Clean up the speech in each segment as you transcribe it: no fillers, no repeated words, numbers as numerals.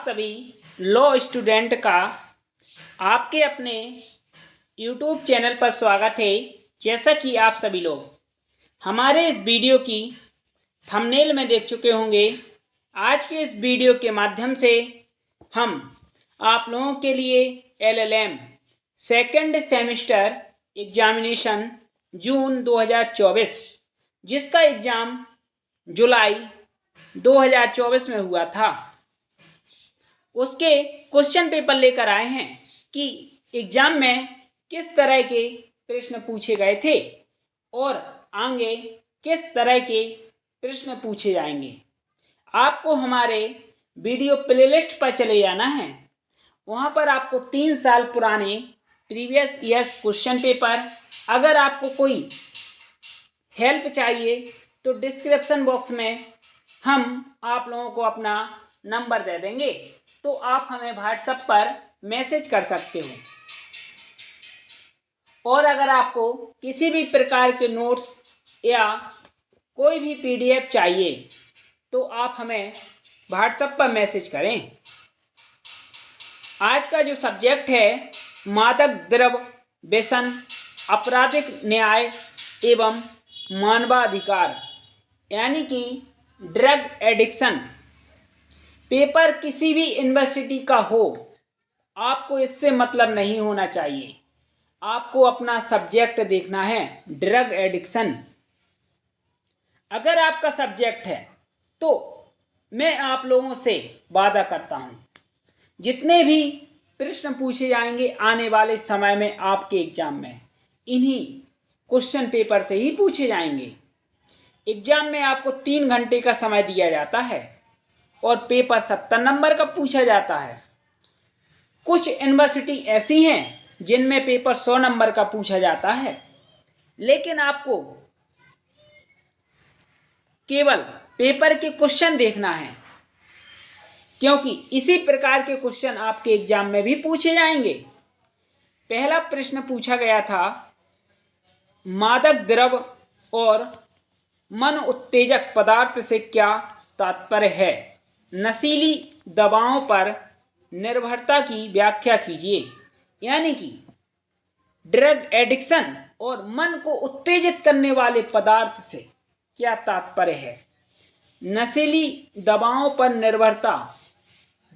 सभी law student का आपके अपने यूट्यूब चैनल पर स्वागत है। जैसा कि आप सभी लोग हमारे इस वीडियो की थंबनेल में देख चुके होंगे, आज के इस वीडियो के माध्यम से हम आप लोगों के लिए LLM सेकेंड सेमेस्टर एग्जामिनेशन जून 2024 जिसका एग्ज़ाम जुलाई 2024 में हुआ था, उसके क्वेश्चन पेपर लेकर आए हैं कि एग्ज़ाम में किस तरह के प्रश्न पूछे गए थे और आगे किस तरह के प्रश्न पूछे जाएंगे। आपको हमारे वीडियो प्लेलिस्ट पर चले जाना है। वहाँ पर आपको 3 साल पुराने प्रीवियस ईयर्स क्वेश्चन पेपर, अगर आपको कोई हेल्प चाहिए तो डिस्क्रिप्शन बॉक्स में हम आप लोगों को अपना नंबर दे देंगे, तो आप हमें व्हाट्सएप पर मैसेज कर सकते हो। और अगर आपको किसी भी प्रकार के नोट्स या कोई भी PDF चाहिए तो आप हमें व्हाट्सएप पर मैसेज करें। आज का जो सब्जेक्ट है मादक द्रव्य व्यसन, आपराधिक न्याय एवं मानवाधिकार, यानी कि ड्रग एडिक्शन। पेपर किसी भी यूनिवर्सिटी का हो, आपको इससे मतलब नहीं होना चाहिए। आपको अपना सब्जेक्ट देखना है, ड्रग एडिक्शन। अगर आपका सब्जेक्ट है तो मैं आप लोगों से वादा करता हूँ, जितने भी प्रश्न पूछे जाएंगे आने वाले समय में आपके एग्जाम में, इन्हीं क्वेश्चन पेपर से ही पूछे जाएंगे। एग्जाम में आपको 3 घंटे का समय दिया जाता है और पेपर 70 नंबर का पूछा जाता है। कुछ यूनिवर्सिटी ऐसी हैं जिनमें पेपर 100 नंबर का पूछा जाता है, लेकिन आपको केवल पेपर के क्वेश्चन देखना है, क्योंकि इसी प्रकार के क्वेश्चन आपके एग्जाम में भी पूछे जाएंगे। पहला प्रश्न पूछा गया था, मादक द्रव्य और मन उत्तेजक पदार्थ से क्या तात्पर्य है? नशीली दवाओं पर निर्भरता की व्याख्या कीजिए। यानी कि ड्रग एडिक्शन और मन को उत्तेजित करने वाले पदार्थ से क्या तात्पर्य है? नशीली दवाओं पर निर्भरता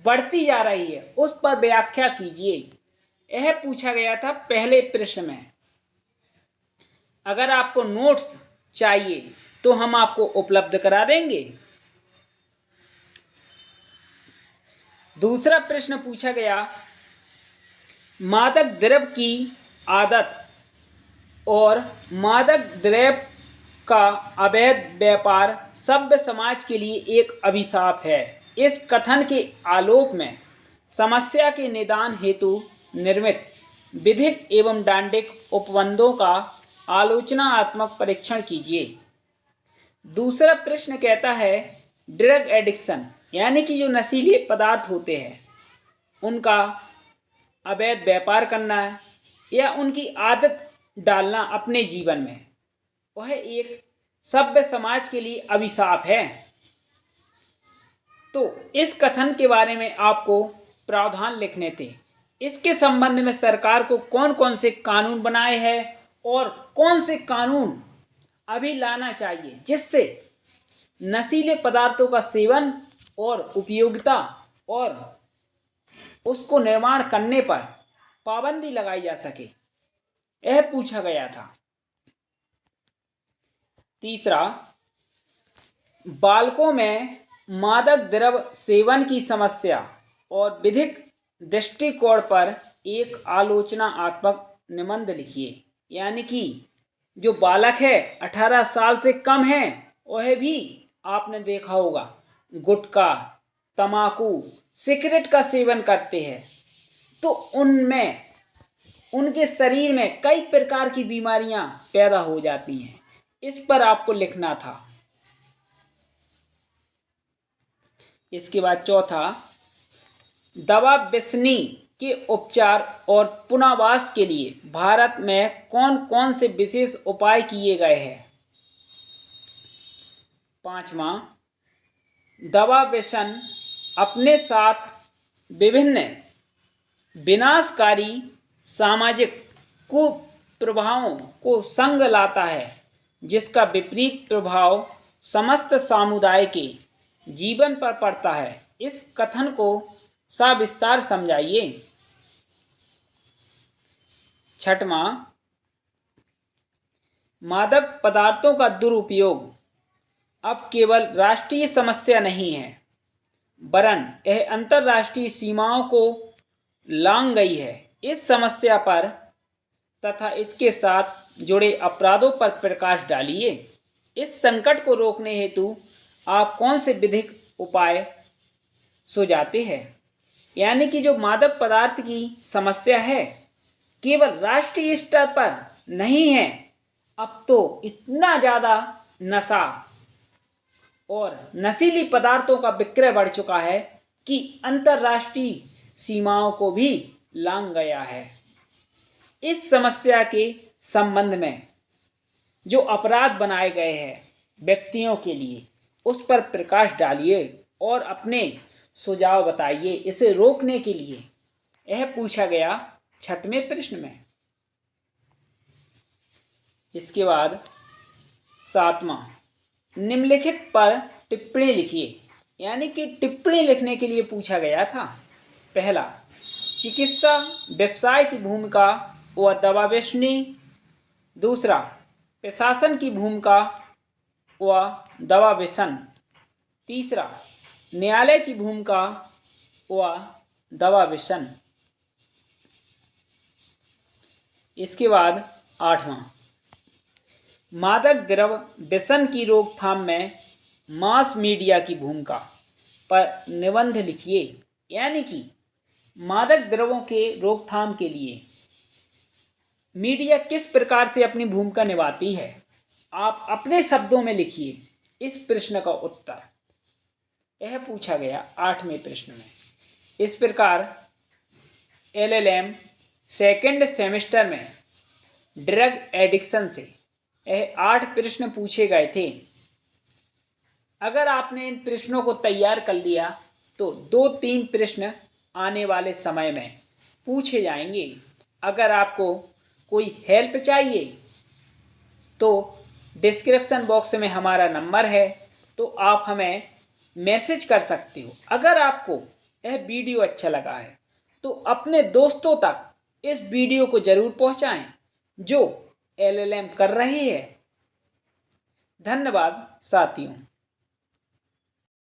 बढ़ती जा रही है, उस पर व्याख्या कीजिए। यह पूछा गया था पहले प्रश्न में। अगर आपको नोट्स चाहिए तो हम आपको उपलब्ध करा देंगे। दूसरा प्रश्न पूछा गया, मादक द्रव्य की आदत और मादक द्रव्य का अवैध व्यापार सभ्य समाज के लिए एक अभिशाप है। इस कथन के आलोक में समस्या के निदान हेतु निर्मित विधिक एवं दांडिक उपबंधों का आलोचनात्मक परीक्षण कीजिए। दूसरा प्रश्न कहता है, ड्रग एडिक्शन यानी कि जो नशीले पदार्थ होते हैं उनका अवैध व्यापार करना है या उनकी आदत डालना अपने जीवन में, वह एक सभ्य समाज के लिए अभिशाप है। तो इस कथन के बारे में आपको प्रावधान लिखने थे। इसके संबंध में सरकार को कौन कौन से कानून बनाए हैं और कौन से कानून अभी लाना चाहिए, जिससे नशीले पदार्थों का सेवन और उपयोगिता और उसको निर्माण करने पर पाबंदी लगाई जा सके, यह पूछा गया था। तीसरा, बालकों में मादक द्रव्य सेवन की समस्या और विधिक दृष्टिकोण पर एक आलोचनात्मक निबंध लिखिए। यानी कि जो बालक है 18 साल से कम है, वह भी आपने देखा होगा गुटखा, तम्बाकू, सिगरेट का सेवन करते हैं, तो उनमें उनके शरीर में कई प्रकार की बीमारियां पैदा हो जाती हैं। इस पर आपको लिखना था। इसके बाद चौथा, दवा व्यसनी के उपचार और पुनर्वास के लिए भारत में कौन कौन से विशेष उपाय किए गए हैं? पांचवा, दवा व्यसन अपने साथ विभिन्न विनाशकारी सामाजिक कुप्रभावों को संग लाता है, जिसका विपरीत प्रभाव समस्त समुदाय के जीवन पर पड़ता है। इस कथन को सविस्तार समझाइए। छठवां, मादक पदार्थों का दुरुपयोग अब केवल राष्ट्रीय समस्या नहीं है, वरन यह अंतर्राष्ट्रीय सीमाओं को लांघ गई है। इस समस्या पर तथा इसके साथ जुड़े अपराधों पर प्रकाश डालिए। इस संकट को रोकने हेतु आप कौन से विधिक उपाय सुझाते हैं? यानी कि जो मादक पदार्थ की समस्या है केवल राष्ट्रीय स्तर पर नहीं है, अब तो इतना ज़्यादा नशा और नशीली पदार्थों का विक्रय बढ़ चुका है कि अंतर्राष्ट्रीय सीमाओं को भी लांघ गया है। इस समस्या के संबंध में जो अपराध बनाए गए हैं व्यक्तियों के लिए, उस पर प्रकाश डालिए और अपने सुझाव बताइए इसे रोकने के लिए। यह पूछा गया 6वें प्रश्न में। इसके बाद 7वां, निम्नलिखित पर टिप्पणी लिखिए। यानी कि टिप्पणी लिखने के लिए पूछा गया था। पहला, चिकित्सा व्यवसाय की भूमिका व दवा व्यसनी। दूसरा, प्रशासन की भूमिका व दवा व्यसन। तीसरा, न्यायालय की भूमिका व दवा व्यसन। इसके बाद 8वां, मादक द्रव्य व्यसन की रोकथाम में मास मीडिया की भूमिका पर निबंध लिखिए। यानी कि मादक द्रव्यों के रोकथाम के लिए मीडिया किस प्रकार से अपनी भूमिका निभाती है, आप अपने शब्दों में लिखिए इस प्रश्न का उत्तर। यह पूछा गया 8वें प्रश्न में। इस प्रकार LLM सेकेंड सेमेस्टर में ड्रग एडिक्शन से यह 8 प्रश्न पूछे गए थे। अगर आपने इन प्रश्नों को तैयार कर लिया तो 2-3 प्रश्न आने वाले समय में पूछे जाएंगे। अगर आपको कोई हेल्प चाहिए तो डिस्क्रिप्शन बॉक्स में हमारा नंबर है, तो आप हमें मैसेज कर सकते हो। अगर आपको यह वीडियो अच्छा लगा है तो अपने दोस्तों तक इस वीडियो को ज़रूर पहुंचाएं जो LLM कर रहे हैं। धन्यवाद साथियों।